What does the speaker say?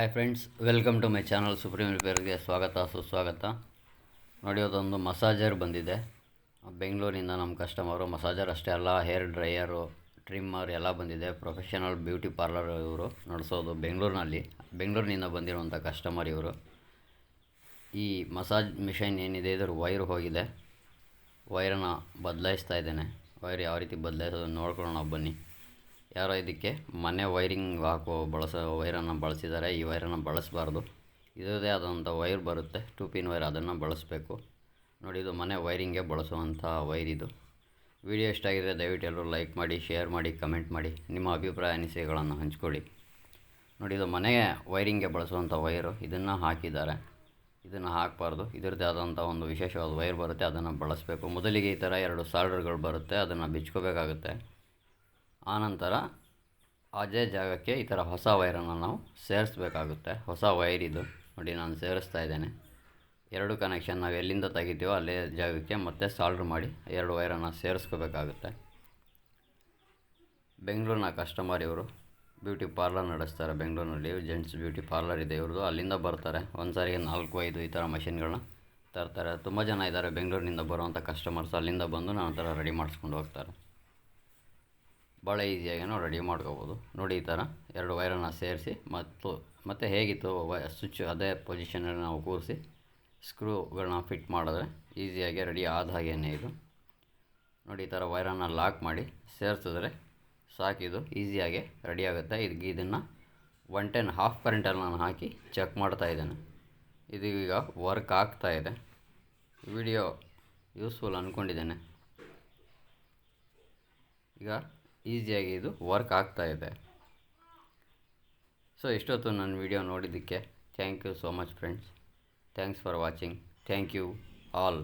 Hi friends, welcome to my channel SupremeRepairsಗೆ ಸುಸ್ವಾಗತ. ನೋಡಿ, ಅದೊಂದು ಮಸಾಜರ್ ಬಂದಿದೆ ಬೆಂಗಳೂರಿನಿಂದ. ನಮ್ಮ ಕಸ್ಟಮರು ಮಸಾಜರ್ ಅಷ್ಟೇ ಅಲ್ಲ, ಹೇರ್ ಡ್ರೈಯರು, ಟ್ರಿಮ್ಮರ್ ಎಲ್ಲ ಬಂದಿದೆ. ಪ್ರೊಫೆಷನಲ್ ಬ್ಯೂಟಿ ಪಾರ್ಲರ್ ಇವರು ನಡೆಸೋದು ಬೆಂಗಳೂರಿನಿಂದ ಬಂದಿರುವಂಥ ಕಸ್ಟಮರ್ ಇವರು. ಈ ಮಸಾಜ್ ಮಿಷನ್ ಏನಿದೆ, ಇದರ ವೈರ್ ಹೋಗಿದೆ. ವೈರನ್ನು ಬದಲಾಯಿಸ್ತಾ ಇದ್ದೇನೆ. ವೈರ್ ಯಾವ ರೀತಿ ಬದಲಾಯಿಸೋದನ್ನು ನೋಡ್ಕೊಳ್ಳೋಣ ಬನ್ನಿ. ಯಾರೋ ಇದಕ್ಕೆ ಮನೆ ವೈರಿಂಗ್ ಬಳಸೋ ವೈರನ್ನು ಬಳಸಿದ್ದಾರೆ. ಈ ವೈರನ್ನು ಬಳಸಬಾರ್ದು. ಇದರದೇ ಆದಂಥ ವೈರ್ ಬರುತ್ತೆ, 2 ಪಿನ್ ವೈರ್, ಅದನ್ನು ಬಳಸಬೇಕು. ನೋಡಿ, ಇದು ಮನೆ ವೈರಿಂಗ್ಗೆ ಬಳಸುವಂಥ ವೈರ್ ಇದು. ವಿಡಿಯೋ ಇಷ್ಟ ಆಗಿದರೆ ದಯವಿಟ್ಟು ಎಲ್ಲರೂ ಲೈಕ್ ಮಾಡಿ, ಶೇರ್ ಮಾಡಿ, ಕಮೆಂಟ್ ಮಾಡಿ, ನಿಮ್ಮ ಅಭಿಪ್ರಾಯ ಅನಿಸಿಕೆಗಳನ್ನು ಹಂಚ್ಕೊಳ್ಳಿ. ನೋಡಿ, ಇದು ಮನೆಗೆ ವೈರಿಂಗ್ಗೆ ಬಳಸುವಂಥ ವೈರು. ಇದನ್ನು ಹಾಕಿದ್ದಾರೆ. ಇದನ್ನು ಹಾಕಬಾರ್ದು. ಇದರದ್ದೇ ಆದಂಥ ಒಂದು ವಿಶೇಷವಾದ ವೈರ್ ಬರುತ್ತೆ, ಅದನ್ನು ಬಳಸಬೇಕು. ಮೊದಲಿಗೆ ಈ ಥರ 2 ಸಾಲ್ಡರ್ಗಳು ಬರುತ್ತೆ, ಅದನ್ನು ಬಿಚ್ಕೋಬೇಕಾಗುತ್ತೆ. ಆನಂತರ ಅದೇ ಜಾಗಕ್ಕೆ ಈ ಥರ ಹೊಸ ವೈರನ್ನು ನಾವು ಸೇರಿಸ್ಬೇಕಾಗುತ್ತೆ. ಹೊಸ ವೈರ್ ಇದು. ನೋಡಿ, ನಾನು ಸೇರಿಸ್ತಾ ಇದ್ದೇನೆ. 2 ಕನೆಕ್ಷನ್ ನಾವು ಎಲ್ಲಿಂದ ತೆಗಿತೀವೋ ಅಲ್ಲೇ ಜಾಗಕ್ಕೆ ಮತ್ತೆ ಸಾಲ್ಡ್ರ್ ಮಾಡಿ 2 ವೈರನ್ನು ಸೇರಿಸ್ಕೋಬೇಕಾಗುತ್ತೆ. ಬೆಂಗಳೂರಿನ ಕಸ್ಟಮರ್ ಇವರು. ಬ್ಯೂಟಿ ಪಾರ್ಲರ್ ನಡೆಸ್ತಾರೆ ಬೆಂಗಳೂರಿನಲ್ಲಿ. ಜೆಂಟ್ಸ್ ಬ್ಯೂಟಿ ಪಾರ್ಲರ್ ಇದೆ ಇವ್ರದ್ದು. ಅಲ್ಲಿಂದ ಬರ್ತಾರೆ. ಒಂದು ಸಾರಿಗೆ 4-5 ಈ ಥರ ಮಷಿನ್ಗಳನ್ನ ತರ್ತಾರೆ. ತುಂಬ ಜನ ಇದ್ದಾರೆ ಬೆಂಗಳೂರಿನಿಂದ ಬರುವಂಥ ಕಸ್ಟಮರ್ಸ್. ಅಲ್ಲಿಂದ ಬಂದು ನನ್ನ ಥರ ರೆಡಿ ಮಾಡಿಸ್ಕೊಂಡು ಹೋಗ್ತಾರೆ. ಭಾಳ ಈಸಿಯಾಗಿ ನಾವು ರೆಡಿ ಮಾಡ್ಕೋಬೋದು. ನೋಡಿ, ಈ ಥರ 2 ವೈರನ್ನು ಸೇರಿಸಿ ಮತ್ತು ಹೇಗಿತ್ತು ಸ್ವಿಚ್ ಅದೇ ಪೊಸಿಷನಲ್ಲಿ ನಾವು ಕೂರಿಸಿ ಸ್ಕ್ರೂಗಳನ್ನ ಫಿಟ್ ಮಾಡಿದ್ರೆ ಈಸಿಯಾಗಿ ರೆಡಿ ಆದ ಹಾಗೇನೆ ಇದು. ನೋಡಿ, ಈ ಥರ ವೈರನ್ನು ಲಾಕ್ ಮಾಡಿ ಸೇರಿಸಿದ್ರೆ ಸಾಕಿದು ಈಸಿಯಾಗಿ ರೆಡಿ ಆಗುತ್ತೆ. ಇದನ್ನು 110 ಹಾಫ್ ಕರೆಂಟಲ್ಲಿ ನಾನು ಹಾಕಿ ಚೆಕ್ ಮಾಡ್ತಾ ಇದ್ದೇನೆ. ಇದು ಈಗ ವರ್ಕ್ ಆಗ್ತಾ ಇದೆ. ವಿಡಿಯೋ ಯೂಸ್ಫುಲ್ ಅಂದ್ಕೊಂಡಿದ್ದೇನೆ. ಈಗ ಈಸಿಯಾಗಿ ಇದು ವರ್ಕ್ ಆಗ್ತಾ ಇದೆ. ಸೊ ಇಷ್ಟೊತ್ತು ನನ್ನ ವಿಡಿಯೋ ನೋಡಿದ್ದಕ್ಕೆ thank you so much friends. Thanks for watching. Thank you all.